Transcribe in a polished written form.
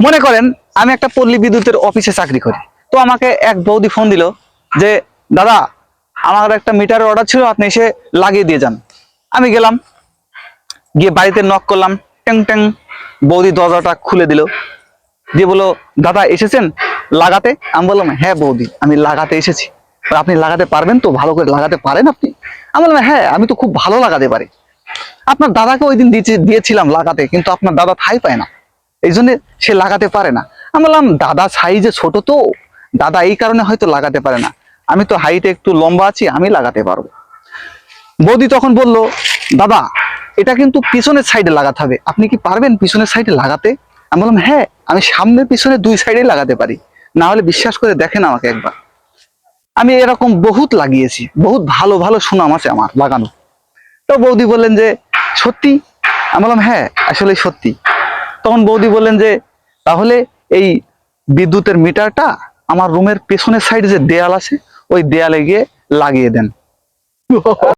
মনে করেন আমি একটা পল্লী বিদ্যুতের অফিসে চাকরি করি, তো আমাকে এক বৌদি ফোন দিল যে দাদা আমার একটা মিটারের অর্ডার ছিল, আপনি এসে লাগিয়ে দিয়ে যান। আমি গেলাম, গিয়ে বাড়িতে নক করলাম, ট্যাং ট্যাং। বৌদি দরজাটা খুলে দিল, দিয়ে বললো দাদা এসেছেন লাগাতে? আমি বললাম হ্যাঁ বৌদি আমি লাগাতে এসেছি। আপনি লাগাতে পারবেন তো? ভালো করে লাগাতে পারেন আপনি? আমি বললাম হ্যাঁ আমি তো খুব ভালো লাগাতে পারি। আপনার দাদাকে ওই দিন দিয়েছিলাম লাগাতে, কিন্তু আপনার দাদা ঠাঁই পায় না, এই জন্য সে লাগাতে পারে না। আমি বললাম দাদা সাইজে ছোট তো, দাদা এই কারণে হয়তো লাগাতে পারে না, আমি তো হাইটে একটু লম্বা আছি, আমি লাগাতে পারবো। বৌদি তখন বলল দাদা এটা কিন্তু পিছনের সাইডে লাগাতে হবে, আপনি কি পারবেন পিছনের সাইডে লাগাতে? আমি বললাম হ্যাঁ আমি সামনে পিছনে দুই সাইডে লাগাতে পারি, না হলে বিশ্বাস করে দেখেন আমাকে একবার। আমি এরকম বহুত লাগিয়েছি, বহুত ভালো ভালো সুনাম আছে আমার লাগানো। তো বৌদি বললেন যে সত্যি? আমি বললাম হ্যাঁ আসলে সত্যি। তখন বৌদি বললেন যে তাহলে এই বিদ্যুতের মিটারটা আমার রুমের পেছনের সাইডে যে দেয়াল আছে ওই দেয়ালে গিয়ে লাগিয়ে দেন।